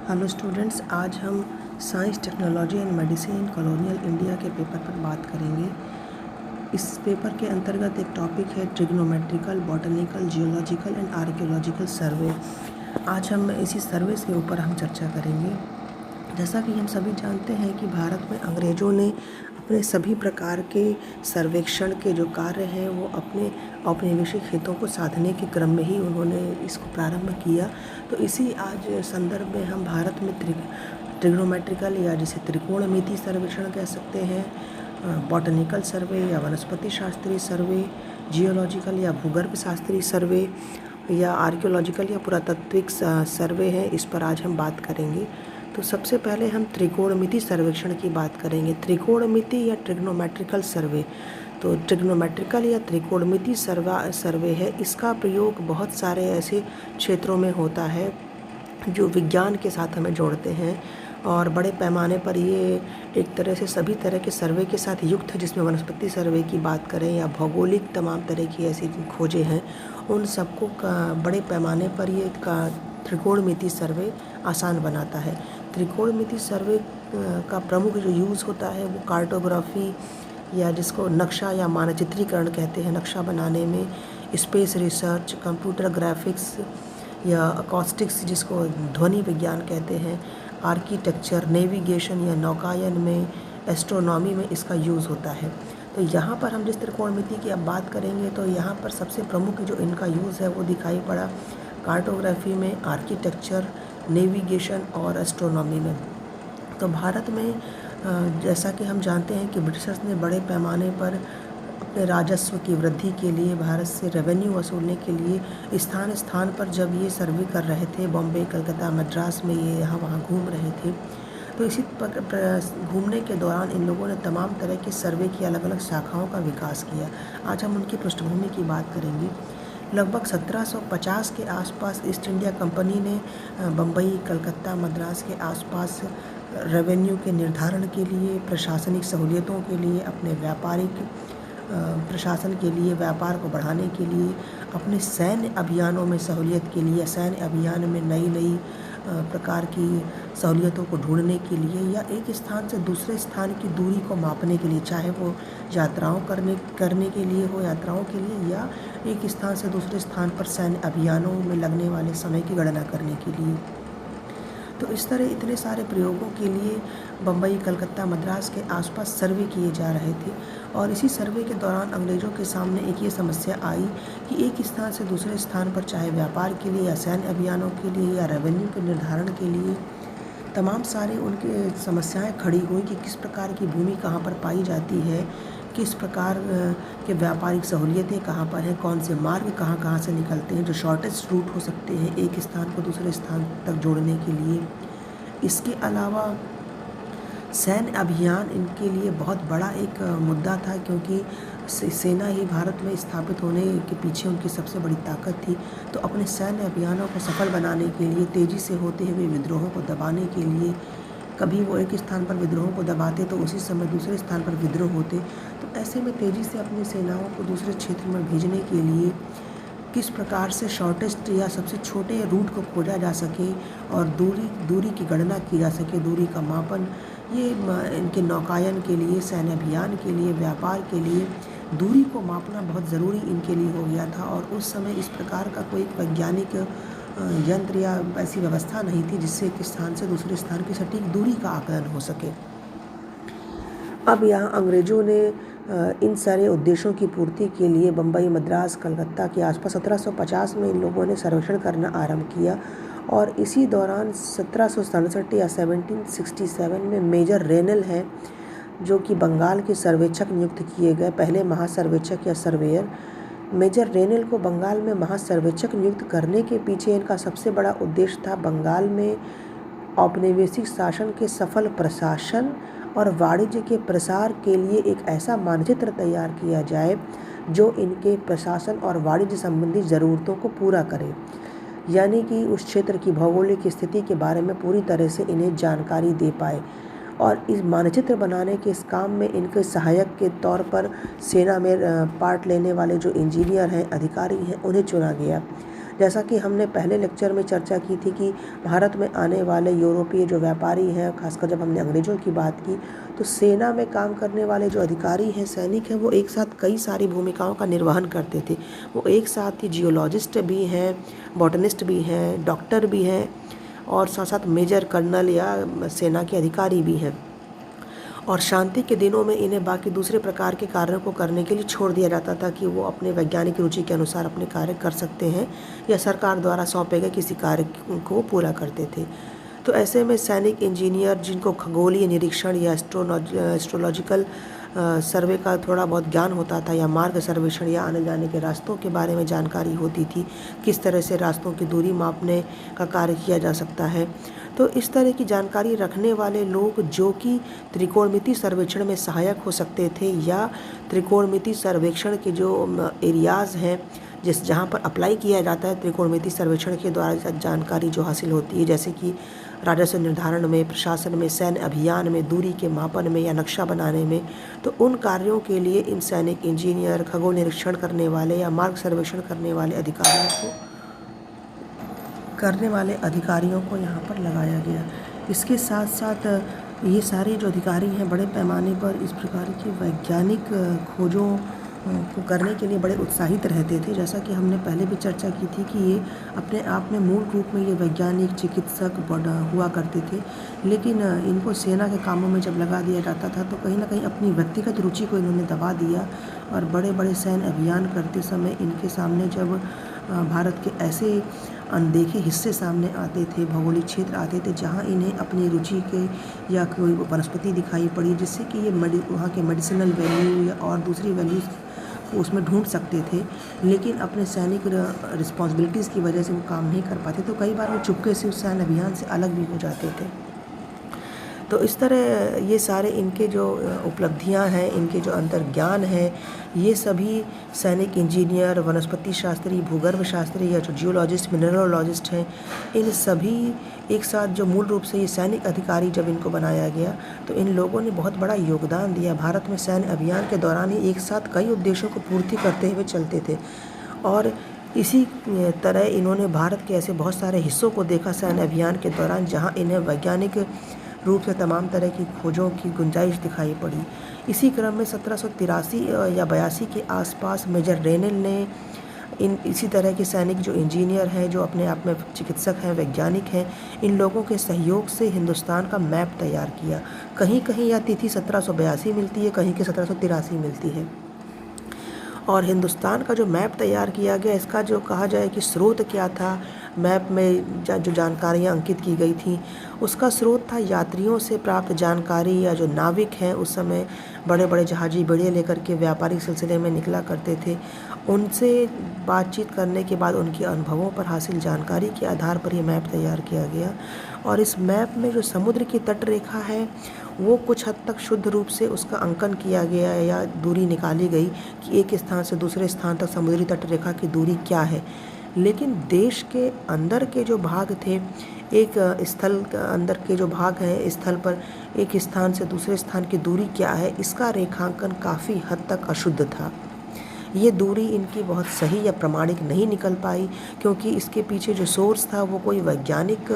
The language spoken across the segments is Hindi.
हेलो स्टूडेंट्स, आज हम science, technology and medicine in colonial India के पेपर पर बात करेंगे। इस पेपर के अंतर्गत एक टॉपिक है trigonometrical, botanical, geological and archaeological सर्वे। आज हम इसी सर्वेस के ऊपर हम चर्चा करेंगे। जैसा कि हम सभी जानते हैं कि भारत में अंग्रेज़ों ने अपने सभी प्रकार के सर्वेक्षण के जो कार्य हैं वो अपने औपनिवेशिक हितों को साधने के क्रम में ही उन्होंने इसको प्रारंभ किया। तो इसी आज संदर्भ में हम भारत में ट्रिग्नोमेट्रिकल या जिसे त्रिकोणमिति सर्वेक्षण कह सकते हैं, बॉटनिकल सर्वे या वनस्पति शास्त्रीय सर्वे, जियोलॉजिकल या भूगर्भ शास्त्रीय सर्वे या आर्कियोलॉजिकल या पुरातात्विक सर्वे है, इस पर आज हम बात करेंगे। तो सबसे पहले हम त्रिकोणमिति सर्वेक्षण की बात करेंगे। त्रिकोणमिति या ट्रिग्नोमेट्रिकल सर्वे, तो ट्रिग्नोमेट्रिकल या त्रिकोणमिति सर्वे है। इसका प्रयोग बहुत सारे ऐसे क्षेत्रों में होता है जो विज्ञान के साथ हमें जोड़ते हैं और बड़े पैमाने पर ये एक तरह से सभी तरह के सर्वे के साथ युक्त है, जिसमें वनस्पति सर्वे की बात करें या भौगोलिक तमाम तरह की ऐसी खोजें हैं, उन सबको बड़े पैमाने पर ये त्रिकोणमिति सर्वे आसान बनाता है। त्रिकोणमिति सर्वे का प्रमुख जो यूज़ होता है वो कार्टोग्राफी या जिसको नक्शा या मानचित्रीकरण कहते हैं, नक्शा बनाने में, स्पेस रिसर्च, कंप्यूटर ग्राफिक्स या अकॉस्टिक्स जिसको ध्वनि विज्ञान कहते हैं, आर्किटेक्चर, नेविगेशन या नौकायन में, एस्ट्रोनॉमी में इसका यूज़ होता है। तो यहाँ पर हम जिस त्रिकोणमिति की अब बात करेंगे तो यहाँ पर सबसे प्रमुख जो इनका यूज़ है वो दिखाई पड़ा कार्टोग्राफी में, आर्किटेक्चर, नेविगेशन और एस्ट्रोनॉमी में। तो भारत में जैसा कि हम जानते हैं कि ब्रिटिशर्स ने बड़े पैमाने पर अपने राजस्व की वृद्धि के लिए, भारत से रेवेन्यू वसूलने के लिए स्थान स्थान पर जब ये सर्वे कर रहे थे, बॉम्बे, कलकत्ता, मद्रास में ये यहाँ वहाँ घूम रहे थे, तो इसी घूमने के दौरान इन लोगों ने तमाम तरह के सर्वे की अलग अलग शाखाओं का विकास किया। आज हम उनकी पृष्ठभूमि की बात करेंगे। लगभग 1750 के आसपास ईस्ट इंडिया कंपनी ने बम्बई, कलकत्ता, मद्रास के आसपास रेवेन्यू के निर्धारण के लिए, प्रशासनिक सहूलियतों के लिए, अपने व्यापारिक प्रशासन के लिए, व्यापार को बढ़ाने के लिए, अपने सैन्य अभियानों में सहूलियत के लिए, सैन्य अभियान में नई नई प्रकार की सहूलियतों को ढूंढने के लिए या एक स्थान से दूसरे स्थान की दूरी को मापने के लिए, चाहे वो यात्राओं करने के लिए हो, यात्राओं के लिए, या एक स्थान से दूसरे स्थान पर सैन्य अभियानों में लगने वाले समय की गणना करने के लिए। तो इस तरह इतने सारे प्रयोगों के लिए बम्बई, कलकत्ता, मद्रास के आसपास सर्वे किए जा रहे थे और इसी सर्वे के दौरान अंग्रेज़ों के सामने एक ये समस्या आई कि एक स्थान से दूसरे स्थान पर, चाहे व्यापार के लिए या सैन्य अभियानों के लिए या रेवेन्यू के निर्धारण के लिए, तमाम सारे उनके समस्याएं खड़ी हुई कि किस प्रकार की भूमि कहाँ पर पाई जाती है, किस प्रकार के व्यापारिक सहूलियतें कहाँ पर हैं, कौन से मार्ग कहाँ कहाँ से निकलते हैं जो शॉर्टेस्ट रूट हो सकते हैं एक स्थान को दूसरे स्थान तक जोड़ने के लिए। इसके अलावा सैन्य अभियान इनके लिए बहुत बड़ा एक मुद्दा था, क्योंकि सेना ही भारत में स्थापित होने के पीछे उनकी सबसे बड़ी ताकत थी। तो अपने सैन्य अभियानों को सफल बनाने के लिए, तेज़ी से होते हुए विद्रोहों को दबाने के लिए, कभी वो एक स्थान पर विद्रोहों को दबाते तो उसी समय दूसरे स्थान पर विद्रोह होते, तो ऐसे में तेज़ी से अपनी सेनाओं को दूसरे क्षेत्र में भेजने के लिए किस प्रकार से शॉर्टेस्ट या सबसे छोटे रूट को खोजा जा सके और दूरी की गणना की जा सके, दूरी का मापन, ये इनके नौकायन के लिए, सैन्य अभियान के लिए, व्यापार के लिए दूरी को मापना बहुत ज़रूरी इनके लिए हो गया था। और उस समय इस प्रकार का कोई वैज्ञानिक यंत्र या ऐसी व्यवस्था नहीं थी जिससे एक स्थान से दूसरे स्थान की सटीक दूरी का आकलन हो सके। अब यहाँ अंग्रेज़ों ने इन सारे उद्देश्यों की पूर्ति के लिए बम्बई, मद्रास, कलकत्ता के आसपास 1750 में इन लोगों ने सर्वेक्षण करना आरंभ किया और इसी दौरान 1767 या 1767 में मेजर रेनल हैं जो कि बंगाल के सर्वेक्षक नियुक्त किए गए, पहले महासर्वेक्षक या सर्वेयर। मेजर रेनल को बंगाल में महासर्वेक्षक नियुक्त करने के पीछे इनका सबसे बड़ा उद्देश्य था बंगाल में औपनिवेशिक शासन के सफल प्रशासन और वाणिज्य के प्रसार के लिए एक ऐसा मानचित्र तैयार किया जाए जो इनके प्रशासन और वाणिज्य संबंधी ज़रूरतों को पूरा करे, यानी कि उस क्षेत्र की भौगोलिक स्थिति के बारे में पूरी तरह से इन्हें जानकारी दे पाए। और इस मानचित्र बनाने के इस काम में इनके सहायक के तौर पर सेना में पार्ट लेने वाले जो इंजीनियर हैं, अधिकारी हैं, उन्हें चुना गया। जैसा कि हमने पहले लेक्चर में चर्चा की थी कि भारत में आने वाले यूरोपीय जो व्यापारी हैं, खासकर जब हमने अंग्रेज़ों की बात की, तो सेना में काम करने वाले जो अधिकारी हैं, सैनिक हैं, वो एक साथ कई सारी भूमिकाओं का निर्वहन करते थे। वो एक साथ ही जियोलॉजिस्ट भी हैं, बॉटनिस्ट भी हैं, डॉक्टर भी हैं और साथ साथ मेजर कर्नल या सेना के अधिकारी भी हैं। और शांति के दिनों में इन्हें बाकी दूसरे प्रकार के कार्यों को करने के लिए छोड़ दिया जाता था कि वो अपने वैज्ञानिक रुचि के अनुसार अपने कार्य कर सकते हैं या सरकार द्वारा सौंपे गए किसी कार्य को पूरा करते थे। तो ऐसे में सैनिक इंजीनियर जिनको खगोलीय निरीक्षण या एस्ट्रोलॉजिकल सर्वे का थोड़ा बहुत ज्ञान होता था या मार्ग सर्वेक्षण या आने जाने के रास्तों के बारे में जानकारी होती थी, किस तरह से रास्तों की दूरी मापने का कार्य किया जा सकता है, तो इस तरह की जानकारी रखने वाले लोग जो कि त्रिकोणमिति सर्वेक्षण में सहायक हो सकते थे या त्रिकोणमिति सर्वेक्षण के जो एरियाज़ हैं जहाँ पर अप्लाई किया जाता है त्रिकोणमिति सर्वेक्षण के द्वारा जानकारी जो हासिल होती है, जैसे कि राजस्व निर्धारण में, प्रशासन में, सैन्य अभियान में, दूरी के मापन में या नक्शा बनाने में, तो उन कार्यों के लिए इन सैनिक इंजीनियर, खगोल निरीक्षण करने वाले या मार्ग सर्वेक्षण करने वाले अधिकारियों को यहाँ पर लगाया गया। इसके साथ साथ ये सारे जो अधिकारी हैं बड़े पैमाने पर इस प्रकार की वैज्ञानिक खोजों को करने के लिए बड़े उत्साहित रहते थे। जैसा कि हमने पहले भी चर्चा की थी कि ये अपने आप में मूल रूप में ये वैज्ञानिक चिकित्सक हुआ करते थे, लेकिन इनको सेना के कामों में जब लगा दिया जाता था तो कहीं ना कहीं अपनी व्यक्तिगत रुचि को इन्होंने दबा दिया और बड़े बड़े सैन्य अभियान करते समय इनके सामने जब भारत के ऐसे अनदेखे हिस्से सामने आते थे, भौगोलिक क्षेत्र आते थे जहाँ इन्हें अपनी रुचि के या कोई वनस्पति दिखाई पड़ी जिससे कि ये वहाँ के मेडिसिनल वैल्यू या और दूसरी वैल्यूज़ को उसमें ढूंढ सकते थे, लेकिन अपने सैनिक रिस्पॉन्सिबिलिटीज़ की वजह से वो काम नहीं कर पाते, तो कई बार वो चुपके से उस सैन्य अभियान से अलग भी हो जाते थे। तो इस तरह ये सारे इनके जो उपलब्धियां हैं, इनके जो अंतर्ज्ञान है, ये सभी सैनिक इंजीनियर, वनस्पति शास्त्री, भूगर्भ शास्त्री या जो जियोलॉजिस्ट, मिनरलोलॉजिस्ट हैं, इन सभी एक साथ जो मूल रूप से ये सैनिक अधिकारी जब इनको बनाया गया तो इन लोगों ने बहुत बड़ा योगदान दिया। भारत में सैन्य अभियान के दौरान ही एक साथ कई उद्देश्यों को पूर्ति करते हुए चलते थे और इसी तरह इन्होंने भारत के ऐसे बहुत सारे हिस्सों को देखा सैन्य अभियान के दौरान जहाँ इन्हें वैज्ञानिक रूप से तमाम तरह की खोजों की गुंजाइश दिखाई पड़ी। इसी क्रम में 1783 या 82 के आसपास मेजर रेनल ने इसी तरह के सैनिक जो इंजीनियर हैं, जो अपने आप में चिकित्सक हैं, वैज्ञानिक हैं, इन लोगों के सहयोग से हिंदुस्तान का मैप तैयार किया। कहीं कहीं यह तिथि 1782 मिलती है, कहीं के 1783 मिलती है। और हिंदुस्तान का जो मैप तैयार किया गया, इसका जो कहा जाए कि स्रोत क्या था, मैप में जो जानकारियाँ अंकित की गई थी उसका स्रोत था यात्रियों से प्राप्त जानकारी या जो नाविक हैं उस समय बड़े बड़े जहाजी बेड़े लेकर के व्यापारिक सिलसिले में निकला करते थे, उनसे बातचीत करने के बाद उनके अनुभवों पर हासिल जानकारी के आधार पर ये मैप तैयार किया गया। और इस मैप में जो समुद्र की तट रेखा है वो कुछ हद तक शुद्ध रूप से उसका अंकन किया गया या दूरी निकाली गई कि एक स्थान से दूसरे स्थान तक समुद्री तट रेखा की दूरी क्या है, लेकिन देश के अंदर के जो भाग थे, एक स्थल के अंदर के जो भाग हैं, स्थल पर एक स्थान से दूसरे स्थान की दूरी क्या है, इसका रेखांकन काफ़ी हद तक अशुद्ध था। ये दूरी इनकी बहुत सही या प्रमाणिक नहीं निकल पाई क्योंकि इसके पीछे जो सोर्स था वो कोई वैज्ञानिक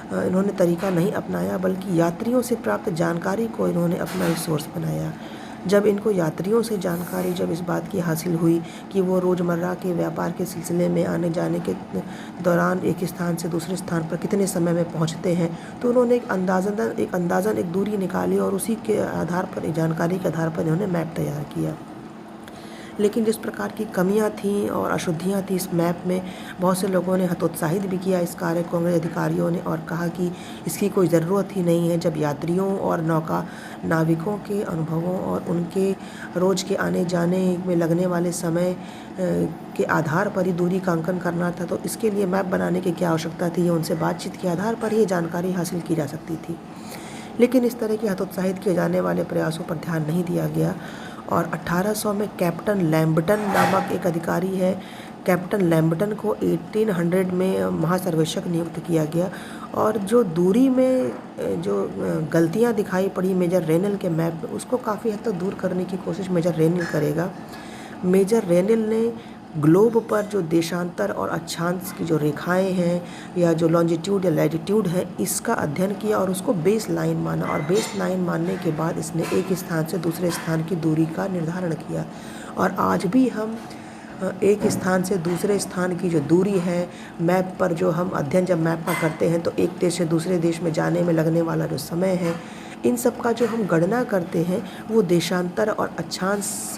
इन्होंने तरीका नहीं अपनाया, बल्कि यात्रियों से प्राप्त जानकारी को इन्होंने अपना सोर्स बनाया। जब इनको यात्रियों से जानकारी जब इस बात की हासिल हुई कि वो रोज़मर्रा के व्यापार के सिलसिले में आने जाने के दौरान एक स्थान से दूसरे स्थान पर कितने समय में पहुंचते हैं, तो उन्होंने एक अंदाज़न एक दूरी निकाली और उसी के आधार पर, जानकारी के आधार पर इन्होंने मैप तैयार किया। लेकिन जिस प्रकार की कमियां थीं और अशुद्धियां थी इस मैप में, बहुत से लोगों ने हतोत्साहित भी किया इस कार्य को, अंग्रेज अधिकारियों ने, और कहा कि इसकी कोई ज़रूरत ही नहीं है। जब यात्रियों और नाविकों के अनुभवों और उनके रोज़ के आने जाने में लगने वाले समय के आधार पर ही दूरी का अंकन करना था, तो इसके लिए मैप बनाने की क्या आवश्यकता थी। ये उनसे बातचीत के आधार पर ही जानकारी हासिल की जा सकती थी। लेकिन इस तरह के हतोत्साहित किए जाने वाले प्रयासों पर ध्यान नहीं दिया गया और 1800 में कैप्टन लैम्बटन नामक एक अधिकारी है, कैप्टन लैम्बटन को 1800 में महासर्वेक्षक नियुक्त किया गया। और जो दूरी में जो गलतियां दिखाई पड़ी मेजर रेनल के मैप में, उसको काफ़ी हद तक दूर करने की कोशिश मेजर रेनल करेगा। मेजर रेनल ने ग्लोब पर जो देशांतर और अक्षांश की जो रेखाएं हैं या जो लॉन्जिट्यूड या लैटिट्यूड है, इसका अध्ययन किया और उसको बेस लाइन माना, और बेस लाइन मानने के बाद इसने एक स्थान से दूसरे स्थान की दूरी का निर्धारण किया। और आज भी हम एक स्थान से दूसरे स्थान की जो दूरी है मैप पर, जो हम अध्ययन जब मैप का करते हैं तो एक देश से दूसरे देश में जाने में लगने वाला जो समय है, इन सब का जो हम गणना करते हैं वो देशांतर और अक्षांश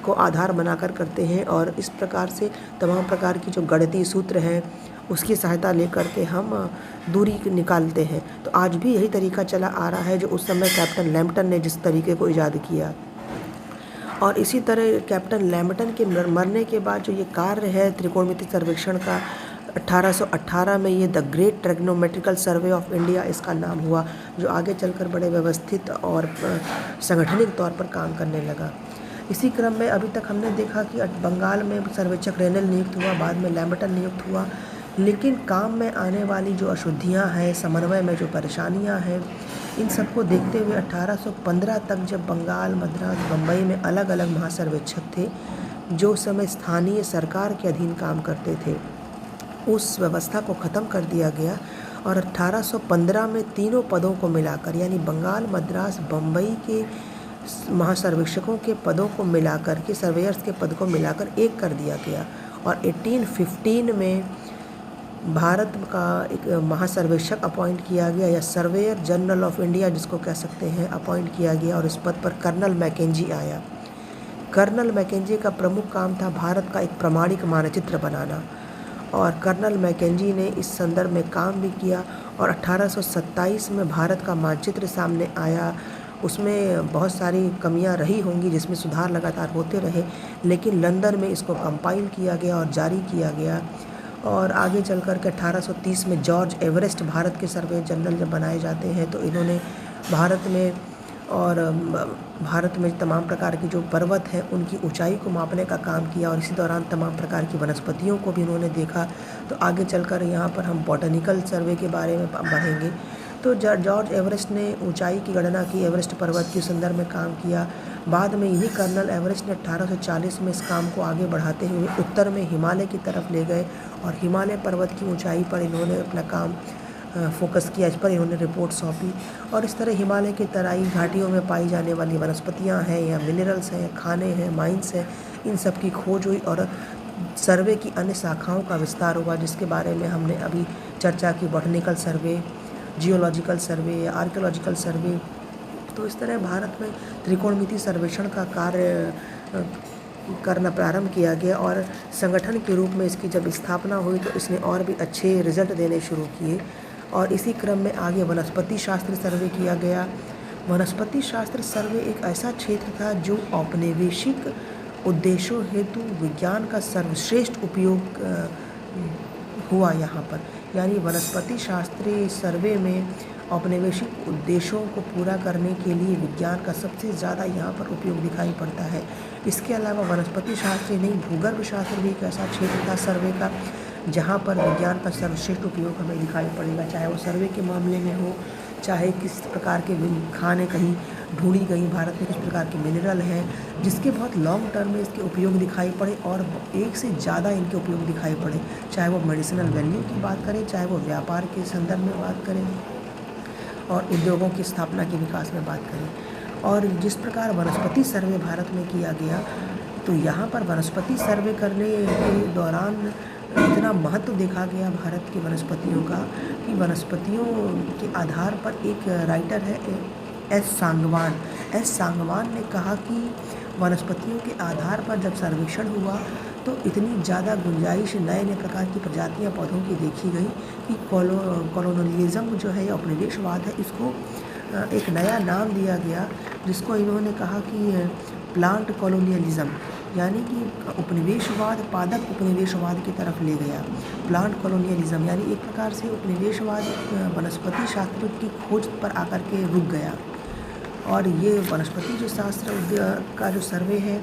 को आधार बनाकर करते हैं। और इस प्रकार से तमाम प्रकार की जो गणितीय सूत्र हैं उसकी सहायता लेकर के हम दूरी निकालते हैं। तो आज भी यही तरीका चला आ रहा है जो उस समय कैप्टन लैम्पटन ने जिस तरीके को ईजाद किया। और इसी तरह कैप्टन लैम्पटन के मरने के बाद जो ये कार्य है त्रिकोणमिति सर्वेक्षण का, 1818 में ये the great trigonometrical survey of India इसका नाम हुआ, जो आगे चलकर बड़े व्यवस्थित और संगठनिक तौर पर काम करने लगा। इसी क्रम में अभी तक हमने देखा कि बंगाल में सर्वेक्षक रेनल नियुक्त हुआ, बाद में लैम्पटन नियुक्त हुआ, लेकिन काम में आने वाली जो अशुद्धियां हैं, समन्वय में जो परेशानियां हैं, इन सबको देखते हुए 1815 तक जब बंगाल, मद्रास, बम्बई में अलग अलग महासर्वेक्षक थे जो उस समय स्थानीय सरकार के अधीन काम करते थे, उस व्यवस्था को ख़त्म कर दिया गया। और 1815 में तीनों पदों को मिलाकर, यानी बंगाल, मद्रास, बम्बई के महासर्वेक्षकों के पदों को मिलाकर के, सर्वेयर्स के पद को मिलाकर एक कर दिया गया। और 1815 में भारत का एक महासर्वेक्षक अपॉइंट किया गया, या सर्वेयर जनरल ऑफ इंडिया जिसको कह सकते हैं, अपॉइंट किया गया। और इस पद पर कर्नल मैकेंजी आया। कर्नल मैकेंजी का प्रमुख काम था भारत का एक प्रमाणिक मानचित्र बनाना, और कर्नल मैकेंजी ने इस संदर्भ में काम भी किया। और 1827 में भारत का मानचित्र सामने आया। उसमें बहुत सारी कमियां रही होंगी जिसमें सुधार लगातार होते रहे, लेकिन लंदन में इसको कंपाइल किया गया और जारी किया गया। और आगे चल कर के 1830 में जॉर्ज एवरेस्ट भारत के सर्वे जनरल जब बनाए जाते हैं तो इन्होंने भारत में तमाम प्रकार की जो पर्वत हैं उनकी ऊंचाई को मापने का काम किया, और इसी दौरान तमाम प्रकार की वनस्पतियों को भी उन्होंने देखा। तो आगे चलकर यहाँ पर हम बॉटनिकल सर्वे के बारे में बढ़ेंगे। तो जॉर्ज एवरेस्ट ने ऊंचाई की गणना की, एवरेस्ट पर्वत के संदर्भ में काम किया। बाद में इन्हीं कर्नल एवरेस्ट ने 1840 में इस काम को आगे बढ़ाते हुए उत्तर में हिमालय की तरफ ले गए, और हिमालय पर्वत की ऊंचाई पर इन्होंने अपना काम फोकस किया, इस पर इन्होंने रिपोर्ट सौंपी। और इस तरह हिमालय की तराई घाटियों में पाई जाने वाली वनस्पतियां हैं या मिनरल्स हैं, खाने हैं, माइंस हैं, इन सब की खोज हुई और सर्वे की अन्य शाखाओं का विस्तार हुआ, जिसके बारे में हमने अभी चर्चा की, बॉटनिकल सर्वे, जियोलॉजिकल सर्वे या आर्कियोलॉजिकल सर्वे। तो इस तरह भारत में त्रिकोणमिति सर्वेक्षण का कार्य करना प्रारंभ किया गया, और संगठन के रूप में इसकी जब स्थापना हुई तो इसने और भी अच्छे रिजल्ट देने शुरू किए। और इसी क्रम में आगे वनस्पति शास्त्र सर्वे किया गया। वनस्पति शास्त्र सर्वे एक ऐसा क्षेत्र था जो औपनिवेशिक उद्देश्यों हेतु विज्ञान का सर्वश्रेष्ठ उपयोग हुआ यहाँ पर। यानी वनस्पति शास्त्रीय सर्वे में औपनिवेशिक उद्देश्यों को पूरा करने के लिए विज्ञान का सबसे ज़्यादा यहाँ पर उपयोग दिखाई पड़ता है। इसके अलावा वनस्पति शास्त्र ही नहीं, भूगर्भ शास्त्र भी एक ऐसा क्षेत्र था सर्वे का जहाँ पर विज्ञान का सर्वश्रेष्ठ उपयोग हमें दिखाई पड़ेगा, चाहे वो सर्वे के मामले में हो, चाहे किस प्रकार के खाने कहीं ढूंढी गई भारत में किस प्रकार के मिनरल हैं जिसके बहुत लॉन्ग टर्म में इसके उपयोग दिखाई पड़े, और एक से ज़्यादा इनके उपयोग दिखाई पड़े, चाहे वो मेडिसिनल वैल्यू की बात करें, चाहे वो व्यापार के संदर्भ में बात करें, और उद्योगों की स्थापना के विकास में बात करें। और जिस प्रकार वनस्पति सर्वे भारत में किया गया, तो यहाँ पर वनस्पति सर्वे करने के दौरान इतना महत्व देखा गया भारत की वनस्पतियों का कि वनस्पतियों के आधार पर एक राइटर है एस सांगवान ने कहा कि वनस्पतियों के आधार पर जब सर्वेक्षण हुआ तो इतनी ज़्यादा गुंजाइश नए नए प्रकार की प्रजातियां पौधों की देखी गई कि कॉलोनियलिज्म जो है, उपनिवेशवाद है, इसको एक नया नाम दिया गया, जिसको इन्होंने कहा कि प्लांट कॉलोनियलिज्म, यानी कि उपनिवेशवाद पादप उपनिवेशवाद की तरफ ले गया। प्लांट कॉलोनियलिज्म यानी एक प्रकार से उपनिवेशवाद वनस्पति शास्त्र की खोज पर आकर के रुक गया। और ये वनस्पति जो शास्त्र का जो सर्वे है,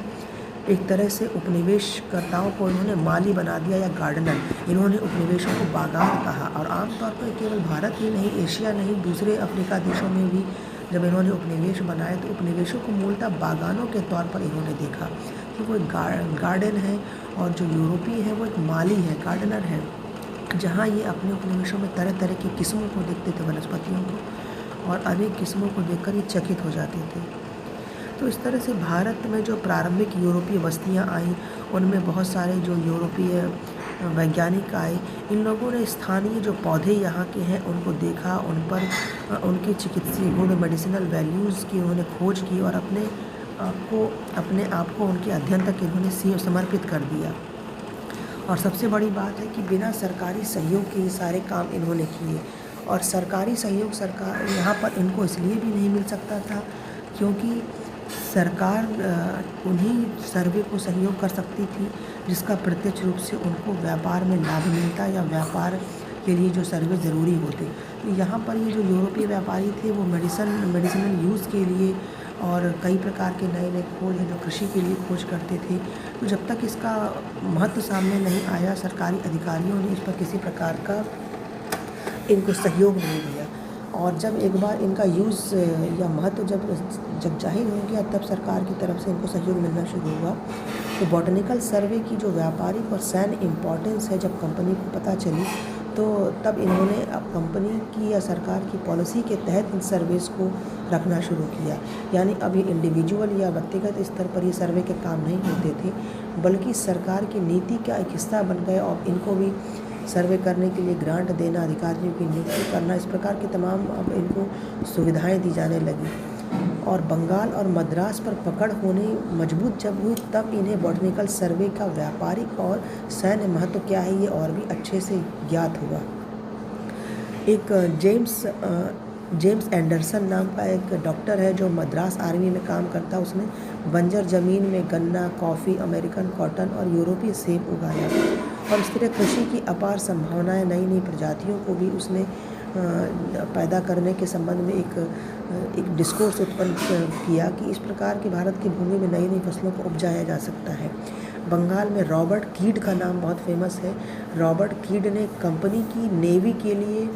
एक तरह से उपनिवेशकर्ताओं को इन्होंने माली बना दिया या गार्डनर। इन्होंने उपनिवेशों को बागान कहा, और आमतौर पर केवल भारत ही नहीं, एशिया नहीं, दूसरे अफ्रीका देशों में भी जब इन्होंने उपनिवेश बनाए तो उपनिवेशों को मूलतः बागानों के तौर पर इन्होंने देखा कि वो एक गार्डन है और जो यूरोपीय है वो एक माली है, गार्डनर है, जहाँ ये अपने उपनिवेशों में तरह तरह की किस्मों को देखते थे, वनस्पतियों को, और अनेक किस्मों को देखकर ये चकित हो जाते थे। तो इस तरह से भारत में जो प्रारंभिक यूरोपीय बस्तियाँ आईं, उनमें बहुत सारे जो यूरोपीय वैज्ञानिक आए। इन लोगों ने स्थानीय जो पौधे यहाँ के हैं उनको देखा, उन पर उनके चिकित्सीय गुण, मेडिसिनल वैल्यूज़ की उन्होंने खोज की और अपने आप को उनके अध्ययन तक इन्होंने समर्पित कर दिया। और सबसे बड़ी बात है कि बिना सरकारी सहयोग के ये सारे काम इन्होंने किए। और सरकारी सहयोग सरकार यहाँ पर इनको इसलिए भी नहीं मिल सकता था क्योंकि सरकार उन्हीं सर्वे को सहयोग कर सकती थी जिसका प्रत्यक्ष रूप से उनको व्यापार में लाभ मिलता या व्यापार के लिए जो सर्वे ज़रूरी होते। तो यहाँ पर ये जो यूरोपीय व्यापारी थे वो मेडिसिनल यूज़ के लिए और कई प्रकार के नए नए खोज हैं जो कृषि के लिए खोज करते थे। तो जब तक इसका महत्व सामने नहीं आया, सरकारी अधिकारियों ने इस पर किसी प्रकार का इनको सहयोग नहीं दिया। और जब एक बार इनका यूज़ या महत्व जब जाहिर हो गया, तब सरकार की तरफ से इनको सहयोग मिलना शुरू हुआ। तो बॉटनिकल सर्वे की जो व्यापारिक और सैन्य इम्पोर्टेंस है जब कंपनी को पता चली, तो तब इन्होंने अब कंपनी की या सरकार की पॉलिसी के तहत इन सर्वेस को रखना शुरू किया। यानी अब ये इंडिविजुअल या व्यक्तिगत स्तर पर ये सर्वे के काम नहीं होते थे, बल्कि सरकार की नीति का एक हिस्सा बन गए और इनको भी सर्वे करने के लिए ग्रांट देना, अधिकारियों की नियुक्ति करना, इस प्रकार की तमाम अब इनको सुविधाएं दी जाने लगी। और बंगाल और मद्रास पर पकड़ होने मजबूत जब हुई, तब इन्हें बॉटनिकल सर्वे का व्यापारिक और सैन्य महत्व क्या है ये और भी अच्छे से ज्ञात हुआ। एक जेम्स एंडरसन नाम का एक डॉक्टर है जो मद्रास आर्मी में काम करता है। उसने बंजर ज़मीन में गन्ना, कॉफ़ी, अमेरिकन कॉटन और यूरोपीय सेब उगाया और इस तरह कृषि की अपार संभावनाएं, नई नई प्रजातियों को भी उसने पैदा करने के संबंध में एक डिस्कोर्स उत्पन्न किया कि इस प्रकार की भारत की भूमि में नई नई फसलों को उपजाया जा सकता है। बंगाल में रॉबर्ट कीड का नाम बहुत फेमस है। रॉबर्ट कीड ने कंपनी की नेवी के लिए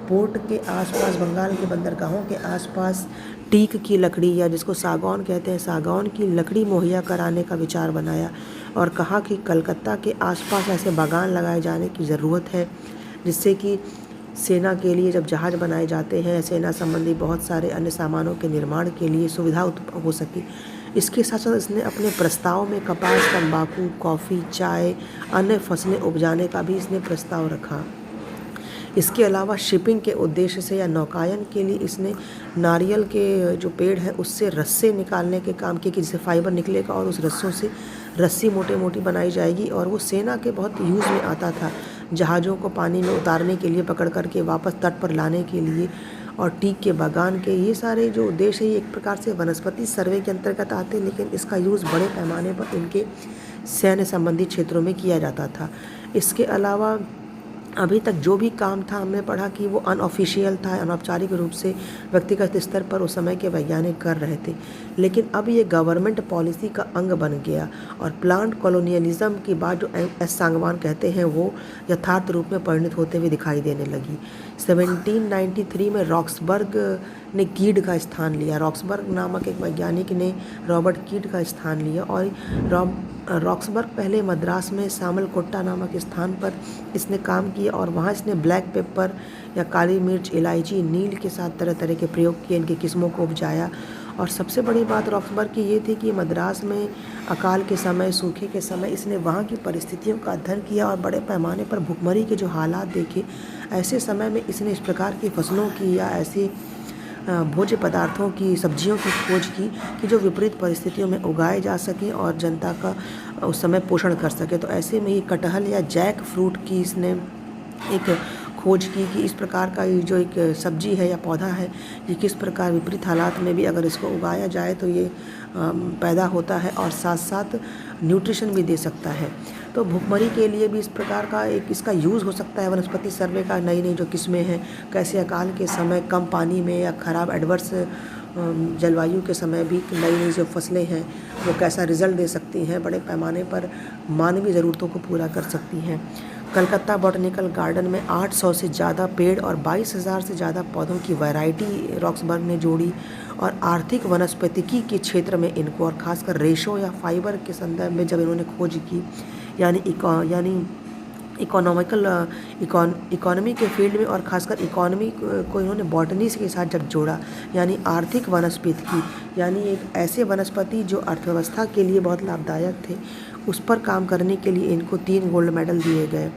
पोर्ट के आसपास, बंगाल के बंदरगाहों के आसपास टीक की लकड़ी या जिसको सागौन कहते हैं, सागौन की लकड़ी मुहैया कराने का विचार बनाया और कहा कि कलकत्ता के आसपास ऐसे बागान लगाए जाने की ज़रूरत है जिससे कि सेना के लिए जब जहाज़ बनाए जाते हैं, सेना संबंधी बहुत सारे अन्य सामानों के निर्माण के लिए सुविधा हो सके। इसके साथ साथ इसने अपने प्रस्ताव में कपास, तंबाकू, कॉफ़ी, चाय, अन्य फसलें उपजाने का भी इसने प्रस्ताव रखा। इसके अलावा शिपिंग के उद्देश्य से या नौकायन के लिए इसने नारियल के जो पेड़ है उससे रस्से निकालने के काम किए कि जिससे फाइबर निकलेगा और उस रस्सों से रस्सी मोटी मोटी बनाई जाएगी और वो सेना के बहुत यूज़ में आता था, जहाज़ों को पानी में उतारने के लिए, पकड़ करके वापस तट पर लाने के लिए। और टीक के बागान के ये सारे जो उद्देश्य है ये एक प्रकार से वनस्पति सर्वे के अंतर्गत आते हैं, लेकिन इसका यूज़ बड़े पैमाने पर इनके सैन्य संबंधी क्षेत्रों में किया जाता था। इसके अलावा अभी तक जो भी काम था हमने पढ़ा कि वो अनऑफिशियल था, अनौपचारिक रूप से व्यक्तिगत स्तर पर उस समय के वैज्ञानिक कर रहे थे, लेकिन अब ये गवर्नमेंट पॉलिसी का अंग बन गया और प्लांट कॉलोनियलिज्म की बात जो एस सांगवान कहते हैं वो यथार्थ रूप में परिणत होते हुए दिखाई देने लगी। 1793 में रॉक्सबर्ग ने कीड का स्थान लिया। रॉक्सबर्ग नामक एक वैज्ञानिक ने रॉबर्ट कीड का स्थान लिया और रॉक्सबर्ग पहले मद्रास में सामलकोट्टा नामक स्थान पर इसने काम किया और वहाँ इसने ब्लैक पेपर या काली मिर्च, इलायची, नील के साथ तरह तरह के प्रयोग किए, इनकी किस्मों को उपजाया। और सबसे बड़ी बात रॉक्सबर्ग की ये थी कि मद्रास में अकाल के समय, सूखे के समय इसने वहाँ की परिस्थितियों का अध्ययन किया और बड़े पैमाने पर भुखमरी के जो हालात देखे, ऐसे समय में इसने इस प्रकार की फसलों की या ऐसे भोज्य पदार्थों की, सब्जियों की खोज की कि जो विपरीत परिस्थितियों में उगाए जा सकें और जनता का उस समय पोषण कर सके। तो ऐसे में ये कटहल या जैक फ्रूट की इसने एक खोज की कि इस प्रकार का ये जो एक सब्जी है या पौधा है ये किस प्रकार विपरीत हालात में भी अगर इसको उगाया जाए तो ये पैदा होता है और साथ साथ न्यूट्रिशन भी दे सकता है। तो भुखमरी के लिए भी इस प्रकार का एक इसका यूज़ हो सकता है। वनस्पति सर्वे का नई नई जो किस्में हैं, कैसे अकाल के समय कम पानी में या ख़राब एडवर्स जलवायु के समय भी नई नई जो फसलें हैं वो कैसा रिज़ल्ट दे सकती हैं, बड़े पैमाने पर मानवीय ज़रूरतों को पूरा कर सकती हैं। कलकत्ता बॉटनिकल गार्डन में 800 से ज़्यादा पेड़ और 22,000 से ज़्यादा पौधों की वैरायटी रॉक्सबर्ग ने जोड़ी। और आर्थिक वनस्पतिकी के क्षेत्र में इनको, और ख़ासकर रेशो या फाइबर के संदर्भ में जब इन्होंने खोज की, यानी इकोनॉमी के फील्ड में, और ख़ासकर इकोनॉमी को इन्होंने बॉटनी के साथ जब जोड़ा, यानी आर्थिक वनस्पतिकी, यानी एक ऐसे वनस्पति जो अर्थव्यवस्था के लिए बहुत लाभदायक थे, उस पर काम करने के लिए इनको 3 गोल्ड मेडल दिए गए।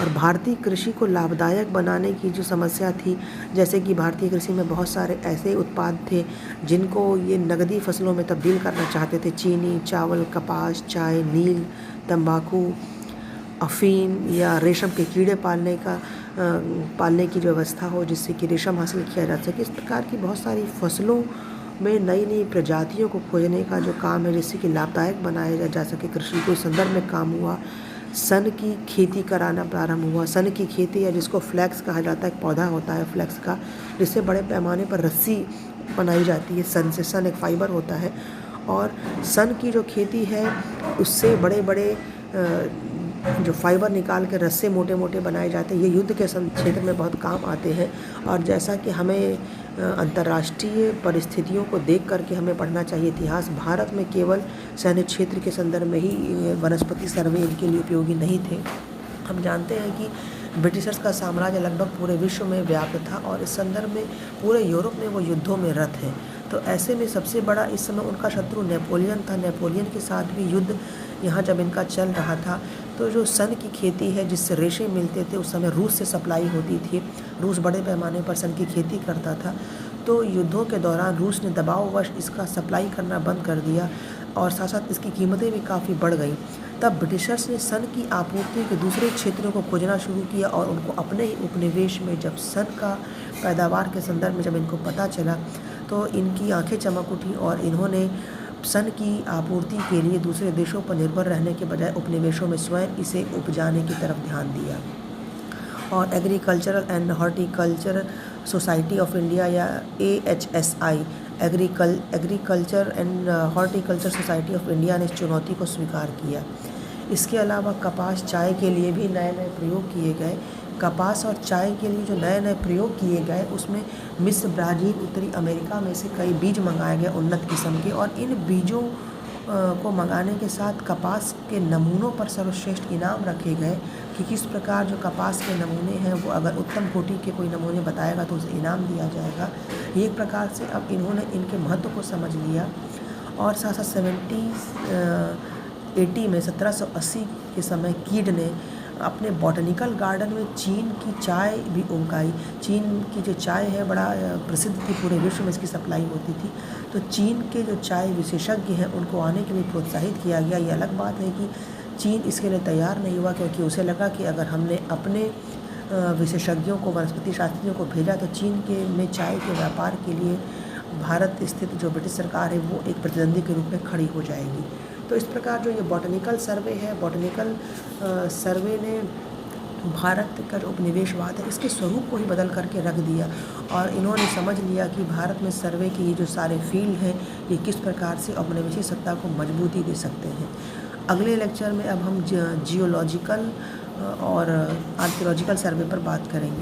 और भारतीय कृषि को लाभदायक बनाने की जो समस्या थी, जैसे कि भारतीय कृषि में बहुत सारे ऐसे उत्पाद थे जिनको ये नकदी फसलों में तब्दील करना चाहते थे, चीनी, चावल, कपास, चाय, नील, तंबाकू, अफीम या रेशम के कीड़े पालने की व्यवस्था हो जिससे कि रेशम हासिल किया जा सके। इस प्रकार की बहुत सारी फसलों में नई नई प्रजातियों को खोजने का जो काम है, जिससे कि लाभदायक बनाया जा सके कृषि को, इस संदर्भ में काम हुआ। सन की खेती कराना प्रारंभ हुआ। सन की खेती, या जिसको फ्लैक्स कहा जाता है, एक पौधा होता है फ्लैक्स का, जिससे बड़े पैमाने पर रस्सी बनाई जाती है सन से। सन एक फाइबर होता है, और सन की जो खेती है उससे बड़े बड़े जो फाइबर निकाल के रस्से मोटे मोटे बनाए जाते हैं। ये युद्ध के क्षेत्र में बहुत काम आते हैं। और जैसा कि हमें अंतर्राष्ट्रीय परिस्थितियों को देख करके हमें पढ़ना चाहिए इतिहास, भारत में केवल सैन्य क्षेत्र के संदर्भ में ही वनस्पति सर्वे इनके लिए उपयोगी नहीं थे। हम जानते हैं कि ब्रिटिशर्स का साम्राज्य लगभग पूरे विश्व में व्याप्त था, और इस संदर्भ में पूरे यूरोप में वो युद्धों में रत हैं। तो ऐसे में सबसे बड़ा इस समय उनका शत्रु नेपोलियन था। नेपोलियन के साथ भी युद्ध यहाँ जब इनका चल रहा था, तो जो सन की खेती है जिससे रेशे मिलते थे, उस समय रूस से सप्लाई होती थी। रूस बड़े पैमाने पर सन की खेती करता था। तो युद्धों के दौरान रूस ने दबाववश इसका सप्लाई करना बंद कर दिया, और साथ साथ इसकी कीमतें भी काफ़ी बढ़ गई। तब ब्रिटिशर्स ने सन की आपूर्ति के दूसरे क्षेत्रों को खोजना शुरू किया, और उनको अपने ही उपनिवेश में जब सन का पैदावार के संदर्भ में जब इनको पता चला, तो इनकी आंखें चमक उठी, और इन्होंने सन की आपूर्ति के लिए दूसरे देशों पर निर्भर रहने के बजाय उपनिवेशों में स्वयं इसे उपजाने की तरफ ध्यान दिया। और agricultural and horticulture society of India, या AHSI, agriculture and horticulture society of India ने इस चुनौती को स्वीकार किया। इसके अलावा कपास, चाय के लिए भी नए नए प्रयोग किए गए। कपास और चाय के लिए जो नए नए प्रयोग किए गए, उसमें मिस्र, ब्राज़ील, उत्तरी अमेरिका में से कई बीज मंगाए गए उन्नत किस्म के, और इन बीजों को मंगाने के साथ कपास के नमूनों पर सर्वश्रेष्ठ इनाम रखे गए कि किस प्रकार जो कपास के नमूने हैं वो अगर उत्तम कोटि के कोई नमूने बताएगा तो उसे इनाम दिया जाएगा। एक प्रकार से अब इन्होंने इनके महत्व को समझ लिया। और साथ साथ 1780 के समय कीड ने अपने बॉटनिकल गार्डन में चीन की चाय भी उगाई। चीन की जो चाय है बड़ा प्रसिद्ध थी, पूरे विश्व में इसकी सप्लाई होती थी। तो चीन के जो चाय विशेषज्ञ हैं उनको आने के लिए प्रोत्साहित किया गया। ये अलग बात है कि चीन इसके लिए तैयार नहीं हुआ, क्योंकि उसे लगा कि अगर हमने अपने विशेषज्ञों को, वनस्पति शास्त्रियों को भेजा, तो चीन के में चाय के व्यापार के लिए भारत स्थित जो ब्रिटिश सरकार है वो एक प्रतिद्वंदी के रूप में खड़ी हो जाएगी। तो इस प्रकार जो ये बॉटनिकल सर्वे है, बॉटनिकल सर्वे ने भारत का जो उपनिवेशवाद है इसके स्वरूप को ही बदल करके रख दिया, और इन्होंने समझ लिया कि भारत में सर्वे के ये जो सारे फील्ड हैं ये किस प्रकार से औपनिवेशिक सत्ता को मजबूती दे सकते हैं। अगले लेक्चर में अब हम जियोलॉजिकल और आर्कियोलॉजिकल सर्वे पर बात करेंगे।